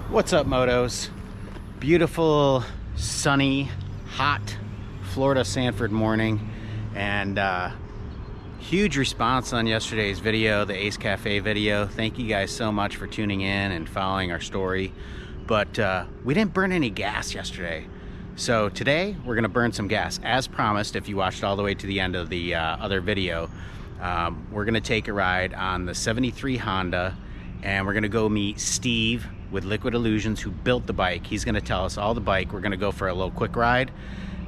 What's up, motos? Beautiful, sunny, hot Florida Sanford morning, and huge response on yesterday's video, the Ace Cafe video. Thank you guys so much for tuning in and following our story. But we didn't burn any gas yesterday, so today we're gonna burn some gas. As promised, if you watched all the way to the end of the other video, we're gonna take a ride on the 73 Honda, and we're gonna go meet Steve with Liquid Illusions, who built the bike. He's gonna tell us all the bike. We're gonna go for a little quick ride,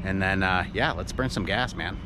and then yeah, let's burn some gas, man.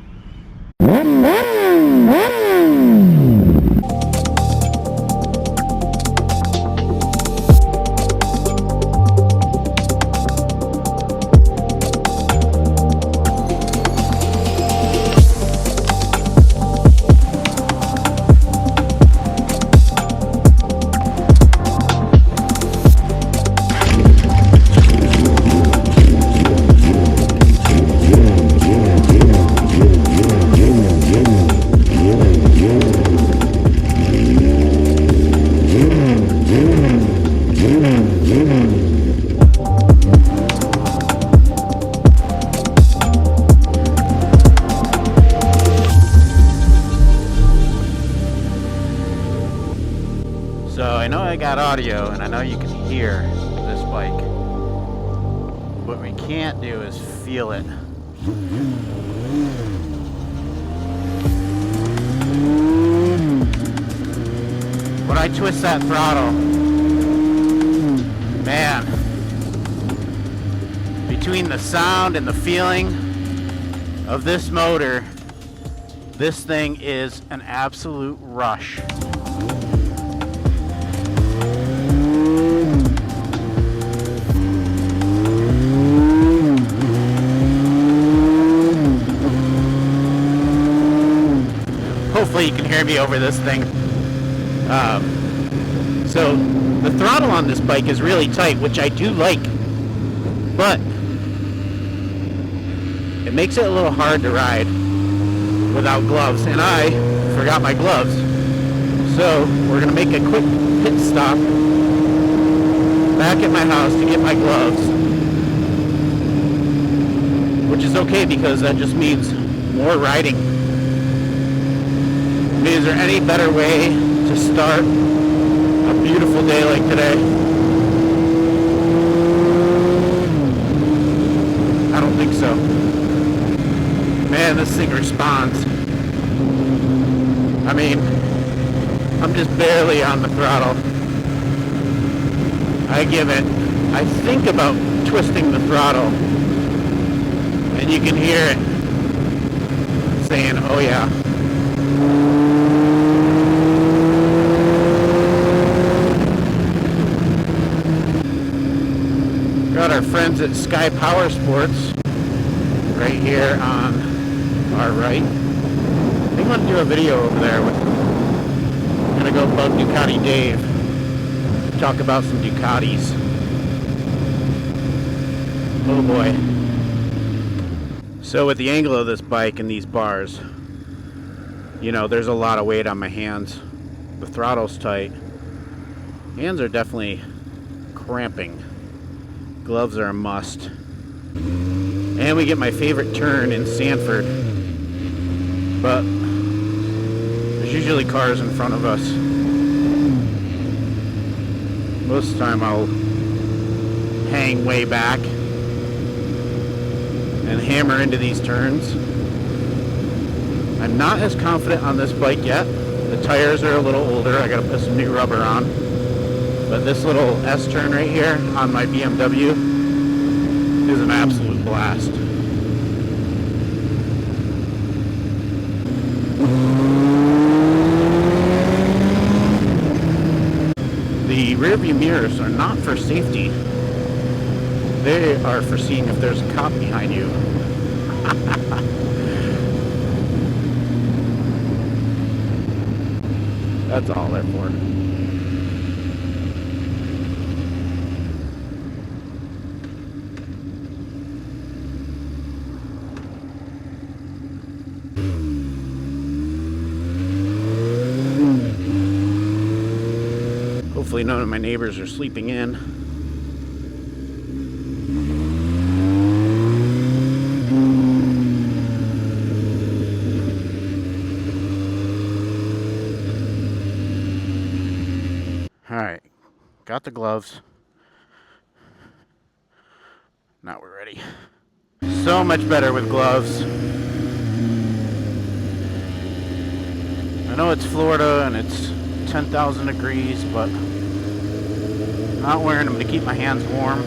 So I know I got audio and I know you can hear this bike. What we can't do is feel it. When I twist that throttle, man, between the sound and the feeling of this motor, this thing is an absolute rush. Hopefully you can hear me over this thing. So the throttle on this bike is really tight, which I do like, but it makes it a little hard to ride without gloves, and I forgot my gloves. So we're gonna make a quick pit stop back at my house to get my gloves, which is okay because that just means more riding. Is there any better way to start a beautiful day like today? I don't think so. Man, this thing responds. I mean, I'm just barely on the throttle. I think about twisting the throttle, and you can hear it saying, oh yeah. Got our friends at Sky Power Sports right here on our right. They want to do a video over there. I'm gonna go bug Ducati Dave, talk about some Ducatis. Oh boy. So with the angle of this bike and these bars, you know, there's a lot of weight on my hands. The throttle's tight. Hands are definitely cramping. Gloves are a must. And we get my favorite turn in Sanford, but there's usually cars in front of us. Most of the time I'll hang way back and hammer into these turns. I'm not as confident on this bike yet. The tires are a little older. I gotta put some new rubber on. But this little S-turn right here on my BMW is an absolute blast. The rear view mirrors are not for safety. They are for seeing if there's a cop behind you. That's all they're for. Hopefully none of my neighbors are sleeping in. Got the gloves. Now we're ready. So much better with gloves. I know it's Florida and it's 10,000 degrees, but I'm not wearing them to keep my hands warm.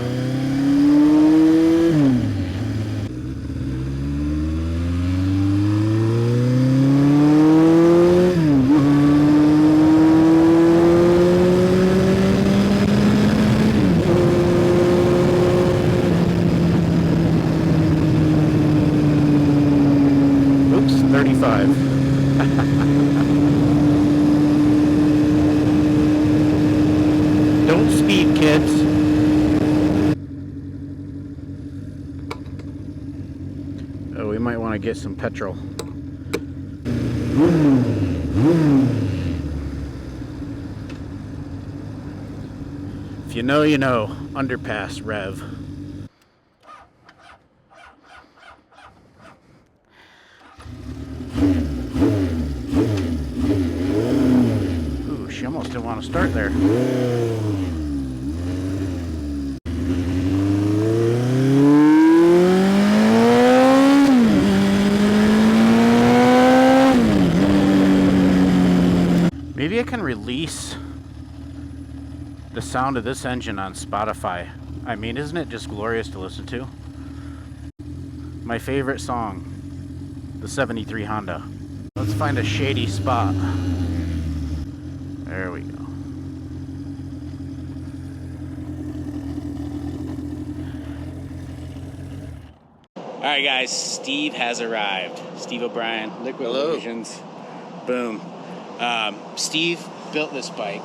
Oops, 35. Don't speed, kids. Oh, we might want to get some petrol. If you know, you know. Underpass rev. Ooh, she almost didn't want to start there. Maybe I can release the sound of this engine on Spotify. I mean, isn't it just glorious to listen to? My favorite song, the 73 Honda. Let's find a shady spot. There we go. All right, guys, Steve has arrived. Steve O'Brien, Liquid Illusions. Boom. Steve built this bike.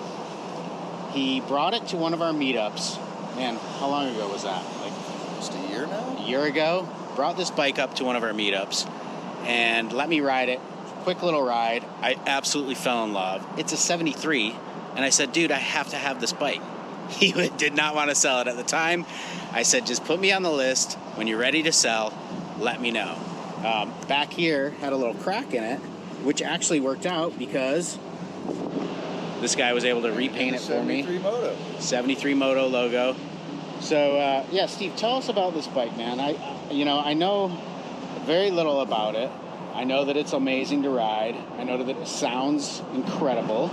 He brought it to one of our meetups. Man, how long ago was that? Like Just a year now? a year ago. Brought this bike up to one of our meetups and let me ride it. Quick little ride. I absolutely fell in love. It's a 73, and I said, dude, I have to have this bike. He did not want to sell it at the time. I said, just put me on the list. When you're ready to sell, let me know. Back here had a little crack in it, which actually worked out because this guy was able to repaint it for me. 73 MoTo. 73 MoTo logo. So yeah, Steve, tell us about this bike, man. I know very little about it. I know that it's amazing to ride. I know that it sounds incredible.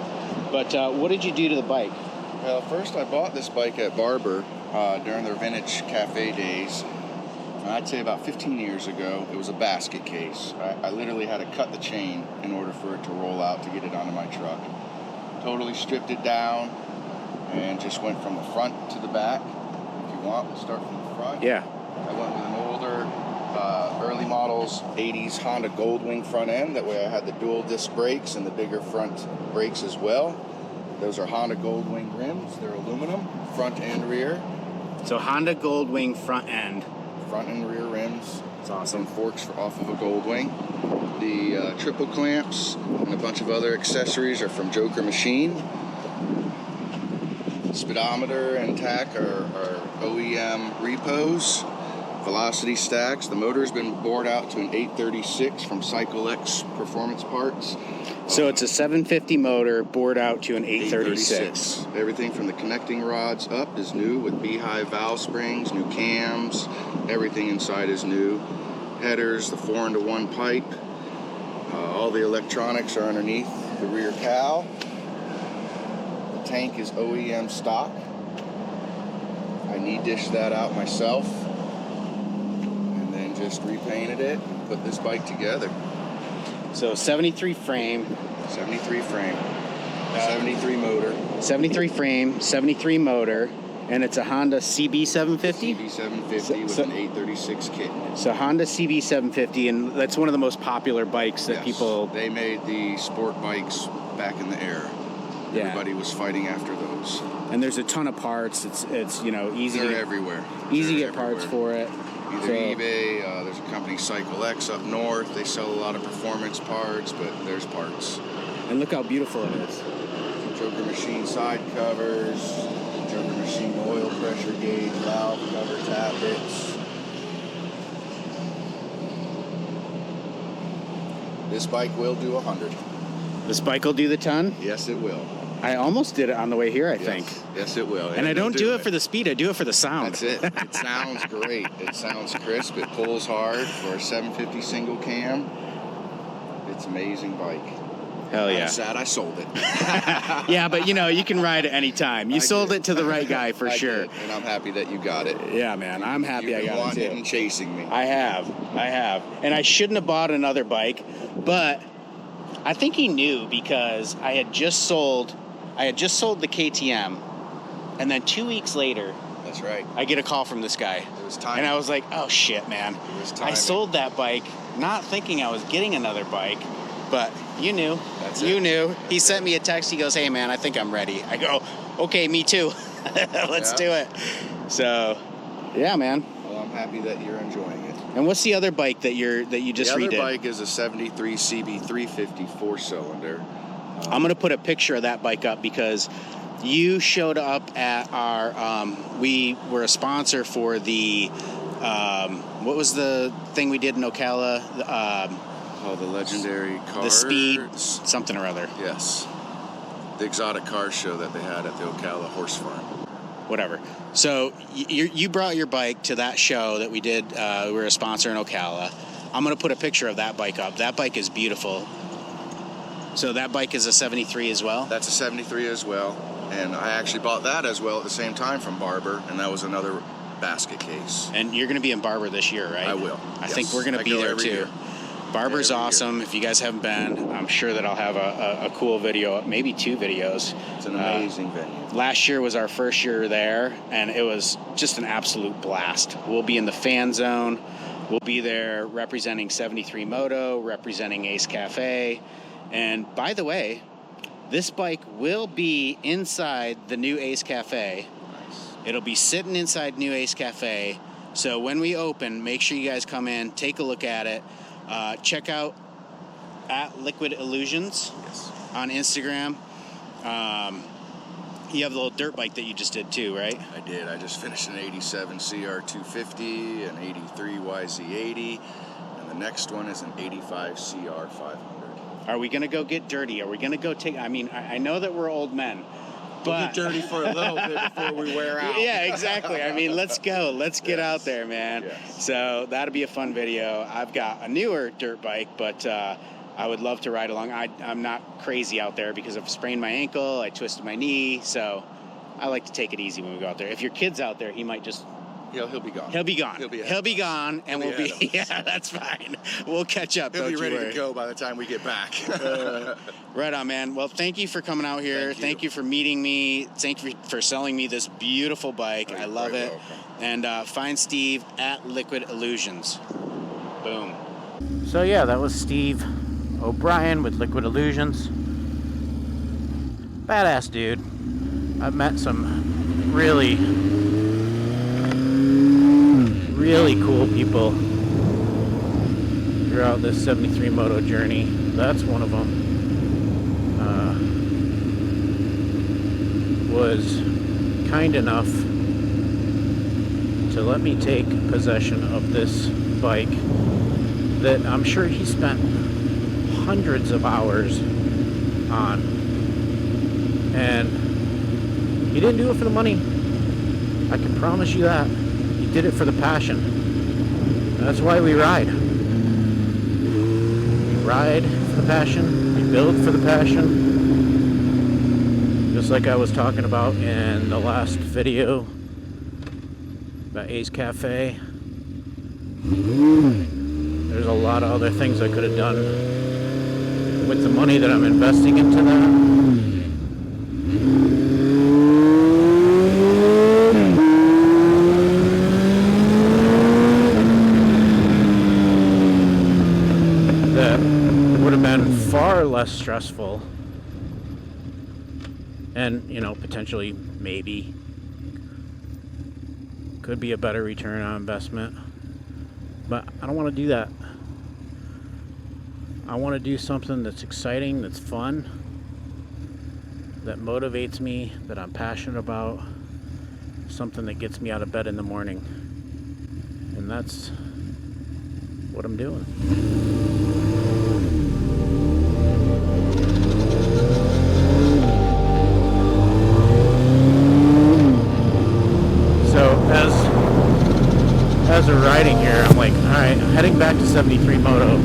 But what did you do to the bike? Well, first I bought this bike at Barber during their vintage cafe days. I'd say about 15 years ago. It was a basket case. I literally had to cut the chain in order for it to roll out to get it onto my truck. Totally stripped it down and just went from the front to the back. If you want, we'll start from the front. Yeah. I went with an older, early models, 80s Honda Goldwing front end. That way I had the dual disc brakes and the bigger front brakes as well. Those are Honda Goldwing rims. They're aluminum, front and rear. So Honda Goldwing front end. Front and rear rims. It's awesome. Some forks off of a Goldwing. The triple clamps and a bunch of other accessories are from Joker Machine. Speedometer and tack are OEM repos. Velocity stacks. The motor's been bored out to an 836 from Cycle X Performance Parts. So it's a 750 motor bored out to an 836. Everything from the connecting rods up is new with beehive valve springs, new cams. Everything inside is new. Headers, the 4-into-1 pipe. All the electronics are underneath the rear cowl. The tank is OEM stock. I knee dished that out myself and then just repainted it and put this bike together. So 73 frame. 73 frame. 73 motor. 73 frame, 73 motor, and it's a Honda CB750? CB750 with an 836 kit in it. So Honda CB750, and that's one of the most popular bikes that people... They made the sport bikes back in the era. Yeah. Everybody was fighting after those. And there's a ton of parts. It's easy. They're to everywhere. Easy to They're get parts for it. Either eBay, there's a company Cycle X up north. They sell a lot of performance parts, but there's parts. And look how beautiful it is. Joker Machine side covers, Joker Machine oil pressure gauge, valve cover tappets. This bike will do 100. This bike will do the ton? Yes, it will. I almost did it on the way here, I think. Yes, it will. And I don't do it for the speed, I do it for the sound. That's it. It sounds great. It sounds crisp. It pulls hard for a 750 single cam. It's an amazing bike. Hell yeah. I'm sad I sold it. Yeah, but you know, you can ride it anytime. You sold it to the right guy for sure. Did, and I'm happy that you got it. Yeah, man, I'm happy I got it too. You've been wanting and chasing me. I have. And I shouldn't have bought another bike, but I think he knew because I had just sold the KTM, and then 2 weeks later, that's right, I get a call from this guy. It was time. And I was like, oh shit, man. It was I sold that bike not thinking I was getting another bike, but you knew. That's you it. knew. He sent me a text. He goes, hey, man, I think I'm ready. I go, okay, me too. Let's do it. So, yeah, man. Well, I'm happy that you're enjoying it. And what's the other bike that you just redid? The other bike is a 73 CB 350 4-cylinder. I'm going to put a picture of that bike up because you showed up at our, we were a sponsor for the, what was the thing we did in Ocala? The legendary cars. The Speed, something or other. Yes. The exotic car show that they had at the Ocala Horse Farm. Whatever. So you brought your bike to that show that we did. We were a sponsor in Ocala. I'm going to put a picture of that bike up. That bike is beautiful. So that bike is a 73 as well? That's a 73 as well. And I actually bought that as well at the same time from Barber, and that was another basket case. And you're going to be in Barber this year, right? I will. I think we're going to be there too. Year. Barber's awesome. If you guys haven't been, I'm sure that I'll have a cool video, maybe 2 videos. It's an amazing venue. Last year was our first year there, and it was just an absolute blast. We'll be in the fan zone. We'll be there representing 73 Moto, representing Ace Cafe. And by the way, this bike will be inside the new Ace Cafe. Nice. It'll be sitting inside new Ace Cafe. So when we open, make sure you guys come in, take a look at it. Check out at Liquid Illusions on Instagram. You have the little dirt bike that you just did too, right? I did. I just finished an 87 CR250, an 83 YZ80, and the next one is an 85 CR500. Are we going to go get dirty? Are we going to go take... I mean, I know that we're old men, but... We'll get dirty for a little bit before we wear out. Yeah, exactly. I mean, let's go. Let's get out there, man. Yes. So that'll be a fun video. I've got a newer dirt bike, but I would love to ride along. I'm not crazy out there because I've sprained my ankle. I twisted my knee, so I like to take it easy when we go out there. If your kid's out there, he might just... He'll be gone. He'll be gone. He'll be gone, and we'll be... Yeah, that's fine. We'll catch up. He'll be ready to go by the time we get back. Right on, man. Well, thank you for coming out here. Thank you for meeting me. Thank you for selling me this beautiful bike. I love it. And find Steve at Liquid Illusions. Boom. So yeah, that was Steve O'Brien with Liquid Illusions. Badass dude. I've met some really cool people throughout this 73 Moto journey. That's one of them. Was kind enough to let me take possession of this bike that I'm sure he spent hundreds of hours on, and he didn't do it for the money. I can promise you that. He did it for the passion. That's why we ride. We ride for the passion. We build for the passion. Just like I was talking about in the last video about Ace Cafe. There's a lot of other things I could have done with the money that I'm investing into that. Far less stressful, and potentially maybe could be a better return on investment, but I don't want to do that. I want to do something that's exciting, that's fun, that motivates me, that I'm passionate about, something that gets me out of bed in the morning, and that's what I'm doing. of riding here, I'm like, alright, I'm heading back to 73 Moto.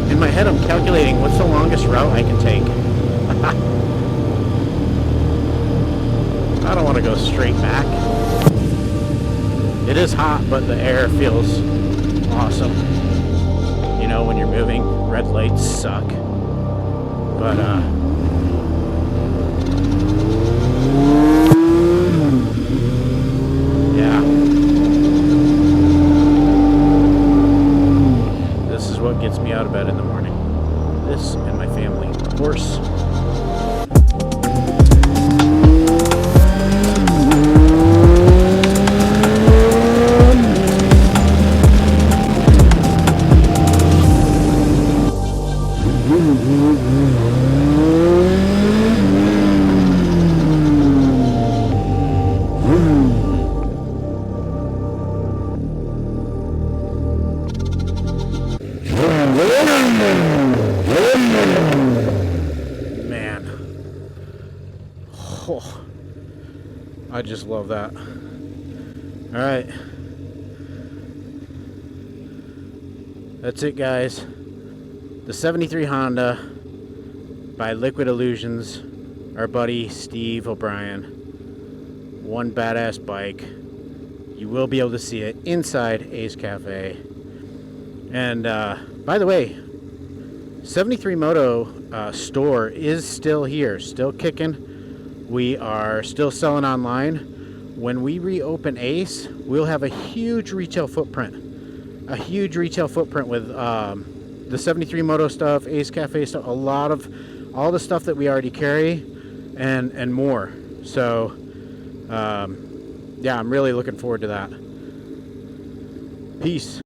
In my head, I'm calculating what's the longest route I can take. I don't want to go straight back. It is hot, but the air feels awesome. You know, when you're moving, red lights suck. But, yeah. This is what gets me out of bed in the morning. This and my family, of course. Man, oh, I just love that. All right, that's it, guys. The 73 Honda by Liquid Illusions, our buddy Steve O'Brien. One badass bike. You will be able to see it inside Ace Cafe. And by the way, 73 Moto store is still here, still kicking. We are still selling online. When we reopen Ace, we'll have a huge retail footprint. A huge retail footprint with the 73 Moto stuff, Ace Cafe stuff, a lot of all the stuff that we already carry, and more. So yeah, I'm really looking forward to that. Peace.